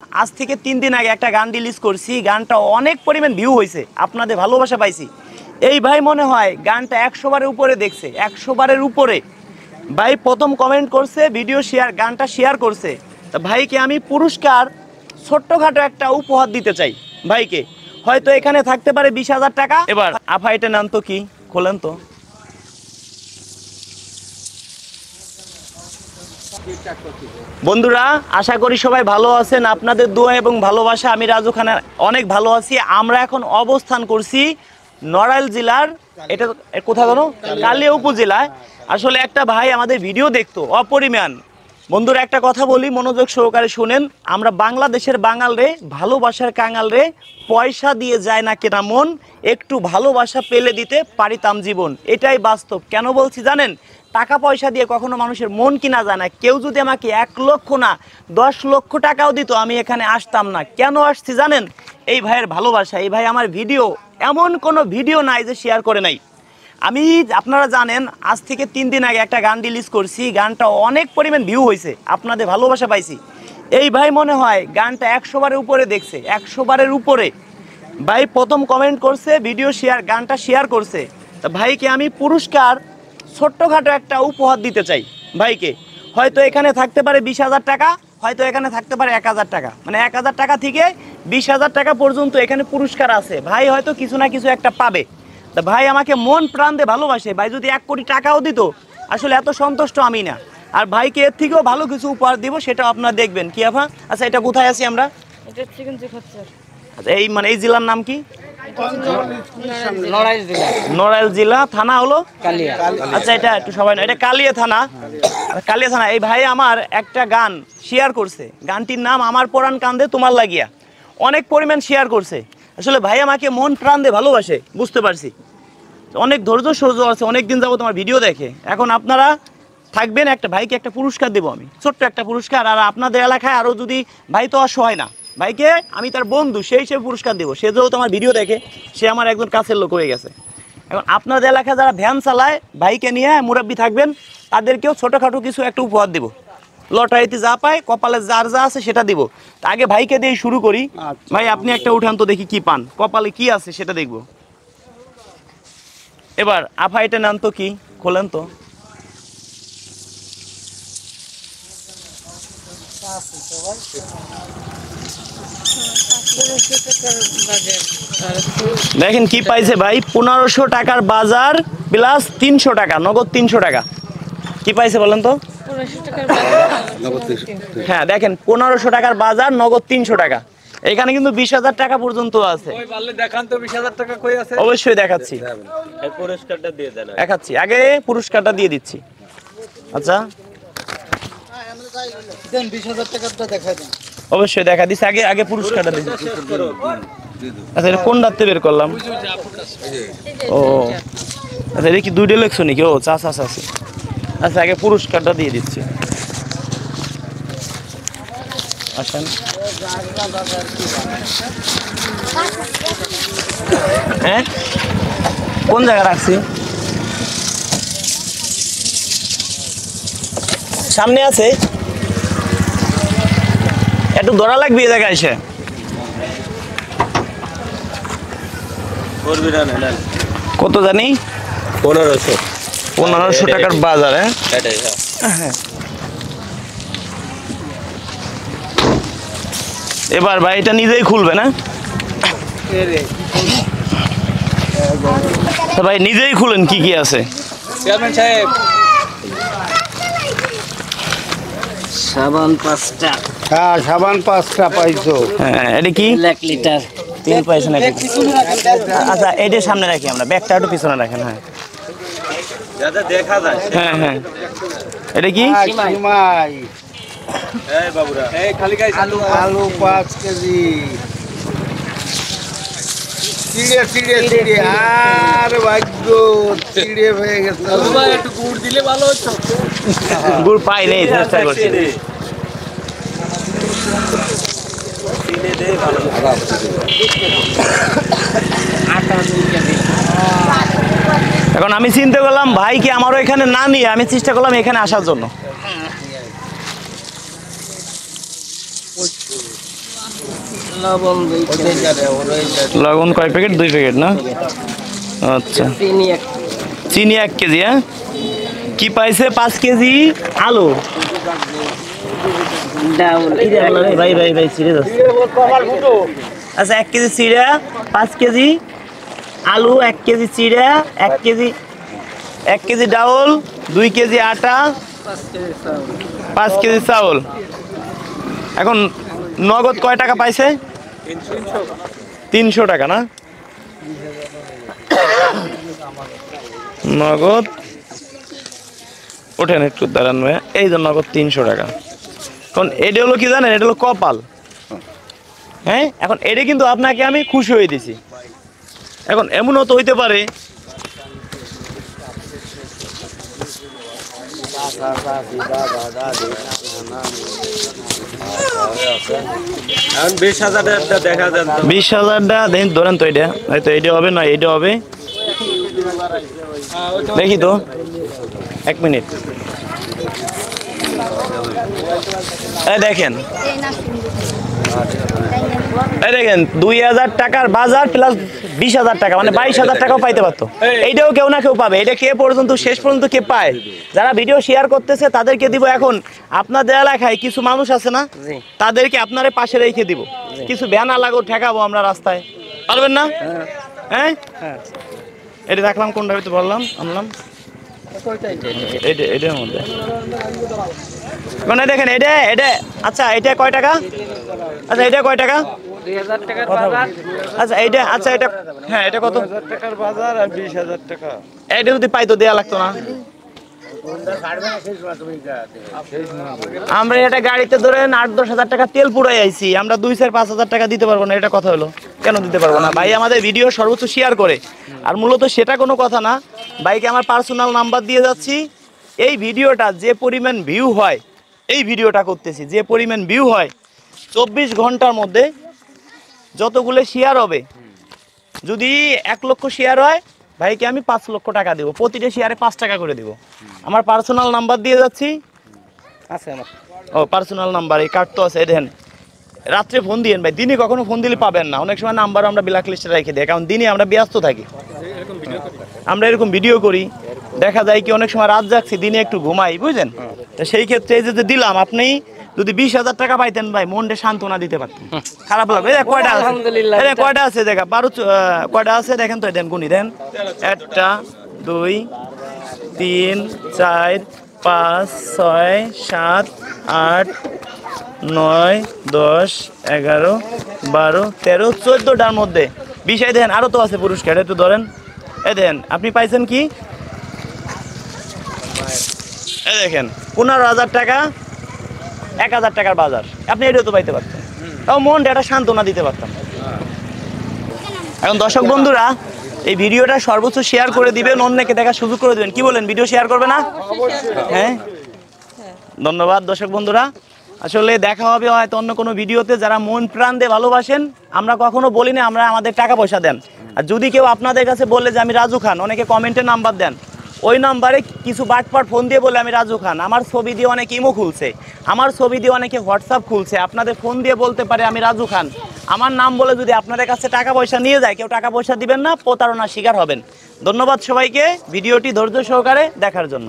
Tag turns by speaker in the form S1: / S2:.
S1: আজ থেকে 3 দিন আগে একটা গান রিলিজ করছি, গানটা অনেক পরিমাণ ভিউ হয়েছে, আপনাদের ভালোবাসা পাইছি। এই ভাই মনে হয় গানটা 100 বারের উপরে দেখছে, 100 বারের উপরে। ভাই প্রথম কমেন্ট করছে, ভিডিও শেয়ার, গানটা শেয়ার করছে। তা ভাইকে আমি পুরস্কার ছোট্টখাটো একটা উপহার দিতে চাই ভাইকে। হয়তো এখানে থাকতে পারে 20,000 টাকা। এবার আফা এটা নেন তো, কি খোলেন তো। বন্ধুরা, আশা করি সবাই ভালো আছেন, আপনাদের দোয়া এবং ভালোবাসা। আমি রাজু খান অনেক ভালো আছি। আমরা এখন অবস্থান করছি নড়াইল জেলার, এটা কোথায় জানো, কালিয়া উপজেলায়। আসলে একটা ভাই আমাদের ভিডিও দেখতো অপরিমাণ। বন্ধুরা একটা কথা বলি, মনোযোগ সহকারে শুনেন। আমরা বাংলাদেশের বাঙাল রে, ভালোবাসার কাঙাল রে, পয়সা দিয়ে যায় না কেনা মন, একটু ভালোবাসা পেলে দিতে পারিতাম জীবন। এটাই বাস্তব। কেন বলছি জানেন? টাকা পয়সা দিয়ে কখনো মানুষের মন কিনা যায় না। কেউ যদি আমাকে 1 লক্ষ না 10 লক্ষ টাকাও দিত, আমি এখানে আসতাম না। কেন আসছি জানেন? এই ভাইয়ের ভালোবাসা। এই ভাই আমার ভিডিও, এমন কোনো ভিডিও নাই যে শেয়ার করে নাই। আমি, আপনারা জানেন, আজ থেকে 3 দিন আগে একটা গান রিলিজ করছি, গানটা অনেক পরিমাণ ভিউ হয়েছে, আপনাদের ভালোবাসা পাইছি। এই ভাই মনে হয় গানটা 100 বারের উপরে দেখছে, 100 বারের উপরে। ভাই প্রথম কমেন্ট করছে, ভিডিও শেয়ার, গানটা শেয়ার করছে। তা ভাইকে আমি পুরস্কার ছোট্টখাটো একটা উপহার দিতে চাই ভাইকে। হয়তো এখানে থাকতে পারে 20,000 টাকা, হয়তো এখানে থাকতে পারে 1,000 টাকা, মানে 1,000 টাকা থেকে 20,000 টাকা পর্যন্ত এখানে পুরস্কার আছে। ভাই হয়তো কিছু না কিছু একটা পাবে। তা ভাই আমাকে মন প্রাণ দিয়ে ভালোবাসে। ভাই যদি 1 কোটি টাকাও দিত, আসলে এত সন্তুষ্ট আমি না। আর ভাইকে এর থেকেও ভালো কিছু উপহার দিব, সেটা আপনারা দেখবেন। কি আফা? আচ্ছা, এটা কোথায় আছি আমরা? আচ্ছা, এই মানে এই জেলার নাম কি? নড়াইল জেলা, থানা হলো কালিয়া। আচ্ছা, এটা একটু সবাই না, এটা কালিয়া থানা। কালিয়া থানা। এই ভাই আমার একটা গান শেয়ার করছে, গানটির নাম আমার পরাণ কান্দে তোমার লাগিয়া। অনেক পরিমাণ শেয়ার করছে। আসলে ভাই আমাকে মন প্রাণ দিয়ে ভালোবাসে, বুঝতে পারছি। অনেক ধৈর্য সহ্য আছে, অনেকদিন যাবো তোমার ভিডিও দেখে। এখন আপনারা থাকবেন, একটা ভাইকে একটা পুরস্কার দেবো আমি, ছোট্ট একটা পুরস্কার। আর আপনাদের এলাকায় আরও যদি, ভাই তো অসহায় না, ভাইকে আমি তার বন্ধু সেই হিসেবে পুরস্কার দেবো। সে যেহেতু আমার ভিডিও দেখে, সে আমার একজন কাছের লোক হয়ে গেছে। এখন আপনাদের এলাকায় যারা ভ্যান চালায়, ভাইকে নিয়ে মুরব্বী থাকবেন, তাদেরকেও ছোটোখাটো কিছু একটা উপহার দেবো। লটারিতে যা পায়, কপালে যার যা আছে সেটা দিব। আগে ভাইকে দিয়ে শুরু করি। ভাই আপনি একটা উঠান তো, দেখি কি পান, কপালে কি আছে সেটা দেখব। এবার আফা এটা নেন তো, কি খোলেন তো। দেখেন কি পাইছে ভাই, 1500 টাকার বাজার প্লাস 300 টাকা নগদ, 300 টাকা। কি পাইছে বলেন তো? হ্যাঁ দেখেন, 1500 টাকার বাজার, নগদ 300 টাকা। এখানে কিন্তু 20,000 টাকা পর্যন্ত আছে। অবশ্যই দেখাচ্ছি, দেখাচ্ছি, আগে পুরস্কারটা দিয়ে দিচ্ছি। আচ্ছা,
S2: 20,000 টাকাটা দেখা দেন।
S1: অবশ্যই দেখা দিচ্ছি, আগে আগে পুরস্কারটা দিচ্ছি। আচ্ছা, এটা কোন রাত্রে বের করলাম? ও আচ্ছা, এটা কি 2 লেখছো নাকি? ও চা চা চা। আচ্ছা, আগে পুরস্কারটা দিয়ে দিচ্ছি। আসেন। হ্যাঁ, কোন জায়গায় রাখছি? সামনে আছে, একটু ধরা লাগবে এই জায়গায় এসে। কত জানি? 1500 টাকার বাজার। হ্যাঁ, এবার ভাই এটা নিজেই খুলবে না? ভাই নিজেই খুলেন, কি কি আছে।
S2: সাবান 5টা। হ্যাঁ, সাবান 5টা পাইছো।
S1: হ্যাঁ, এটা কি?
S2: 1 লিটার
S1: তেল পাইছেন নাকি? আচ্ছা, এটার সামনে রাখি আমরা, ব্যাগটা একটু পিছনে রাখেন। হ্যাঁ দাদা, দেখা যায়। হ্যাঁ হ্যাঁ, এটা কি?
S2: সিমাই। এই বাবুরা, এই খালি গাইস আলু 5 কেজি। চিড়ে চিড়ে চিড়ে, আর ভাগ্য চিড়ে হয়ে গেছে। ভাই একটু গুড় দিলে ভালো হতো।
S1: গুড় পাই নেই, চেষ্টা করছি। চিড়ে দে ভালো। এখন আমি চিন্তা করলাম ভাইকে আমারও এখানে না নিয়ে আমি চেষ্টা করলাম এখানে আসার জন্য। লবণ কয় প্যাকেট? 2 প্যাকেট না? আচ্ছা, চিনি 1 কেজি। হ্যাঁ, কি পাইছে? 5 কেজি আলু। ভাই ভাই ভাই সিরিয়াস আচ্ছা, 1 কেজি চিড়া, 5 কেজি আলু, 1 কেজি চিড়া, 1 কেজি ডাউল, 2 কেজি আটা, 5 কেজি চাউল। এখন নগদ কয় টাকা পাইছে? 300 টাকা না? নগদ ওঠেন একটু দাঁড়ান ভাই, এই যে নগদ 300 টাকা। এখন এটা হলো কি জানেন, এটা হলো কপাল। হ্যাঁ, এখন এটা কিন্তু আপনাকে আমি খুশি হয়ে দিছি। এখন এমনও তো হইতে পারে
S2: এখন 20,000 দেখা যান।
S1: 20,000টা দেন, ধরেন তো এটা হয়তো এটা হবে না, এটা হবে। দেখি তো 1 মিনিট। এই দেখেন, 2000 টাকার বাজার প্লাস 20,000 টাকা, মানে 22,000 টাকাও পাইতে পারতো। এইটাও কেউ না কেউ পাবে। এটা কে পর্যন্ত শেষ পর্যন্ত কে পায়? যারা ভিডিও শেয়ার করতেছে তাদেরকে দিব। এখন আপনাদের এলাকায় কিছু মানুষ আছে না, তাদেরকে আপনারা পাশে রেখে দিব। কিছু ব্যানার লাগো, ঠেকাবো আমরা রাস্তায়, পারবেন না? হ্যাঁ, এটা রাখলাম কোনটা হইতে বললাম, আনলাম এটার মধ্যে। মানে দেখেন এটা এটা আচ্ছা, এটা কয় টাকা? আচ্ছা, এটা কয় টাকা?
S3: 2000 টাকার বাজার।
S1: আচ্ছা এইটা, আচ্ছা এটা, হ্যাঁ এটা কত?
S2: 2000 টাকার বাজার আর 20,000 টাকা।
S1: এটা যদি পাইতো দেয়া লাগতো না? আমরা এটা গাড়িতে ধরেন 8-10,000 টাকা তেল পুরাই আইছি, আমরা 2-4-5,000 টাকা দিতে পারবো না। এটা কথা হলো কেন দিতে পারবো না? ভাই আমাদের ভিডিও সর্বোচ্চ শেয়ার করে, আর মূলত সেটা কোনো কথা না। ভাইকে আমার পার্সোনাল নাম্বার দিয়ে যাচ্ছি। এই ভিডিওটা যে পরিমাণ ভিউ হয়, এই ভিডিওটা করতেছি, যে পরিমাণ ভিউ হয় 24 ঘন্টার মধ্যে যতগুলো শেয়ার হবে, যদি 1 লক্ষ শেয়ার হয়, ভাইকে আমি 5 লক্ষ টাকা দেবো। প্রতিটা শেয়ারে 5 টাকা করে দেবো। আমার পার্সোনাল নাম্বার দিয়ে যাচ্ছি।
S3: আছে আমার।
S1: ও পার্সোনাল নাম্বার, এই কার্ড তো আছে। দেখেন, রাত্রে ফোন দিয়েন ভাই, দিনে কখনো ফোন দিলে পাবেন না। অনেক সময় নাম্বার আমরা ব্ল্যাক লিস্টে রেখে দিই, কারণ দিনে আমরা ব্যস্ত থাকি। আমরা এরকম ভিডিও করি, দেখা যায় কি অনেক সময় রাত জাগছি, দিনে একটু ঘুমাই, বুঝলেন? তো সেই ক্ষেত্রে এই যে দিলাম, আপনি যদি 20,000 টাকা পাইতেন ভাই, মনটা সান্ত্বনা দিতে পারতেন। খারাপ লাগবে। কয়টা আছে?
S3: আলহামদুলিল্লাহ।
S1: কয়টা আছে দেখা 12 কয়টা আছে দেখেন তো, দেন গুনি দেন। 1 2 3 4 5 6 7 8 9 10 11 12 13 14টার মধ্যে 20 দেন। আরো তো আছে পুরস্কার, একটু ধরেন। এই দেন, আপনি পাইছেন কি? এই দেখেন 15,000 টাকা, 1,000 টাকার বাজার। আপনি এটাও তো পাইতে পারতেন, তাও মনটা একটা সান্ত্বনা দিতে পারতাম। এখন দর্শক বন্ধুরা, এই ভিডিওটা সর্বোচ্চ শেয়ার করে দিবেন, অন্যকে দেখার সুযোগ করে দিবেন। কি বলেন, ভিডিও শেয়ার করবে না? হ্যাঁ, ধন্যবাদ দর্শক বন্ধুরা। আসলে দেখা হবে হয়তো অন্য কোনো ভিডিওতে। যারা মন প্রাণ দিয়ে ভালোবাসেন, আমরা কখনো বলি না আমরা আমাদের টাকা পয়সা দেন। আর যদি কেউ আপনাদের কাছে বলে যে আমি রাজু খান, অনেকে কমেন্টে নাম্বার দেন, ওই নাম্বারে কিছু বাটপাট ফোন দিয়ে বলে আমি রাজু খান। আমার ছবি দিয়ে অনেকে ইমো খুলছে, আমার ছবি দিয়ে অনেকে হোয়াটসঅ্যাপ খুলছে, আপনাদের ফোন দিয়ে বলতে পারে আমি রাজু খান। আমার নাম বলে যদি আপনাদের কাছে টাকা পয়সা নিয়ে যায়, কেউ টাকা পয়সা দিবেন না, প্রতারণার শিকার হবেন। ধন্যবাদ সবাইকে ভিডিওটি ধৈর্য সহকারে দেখার জন্য।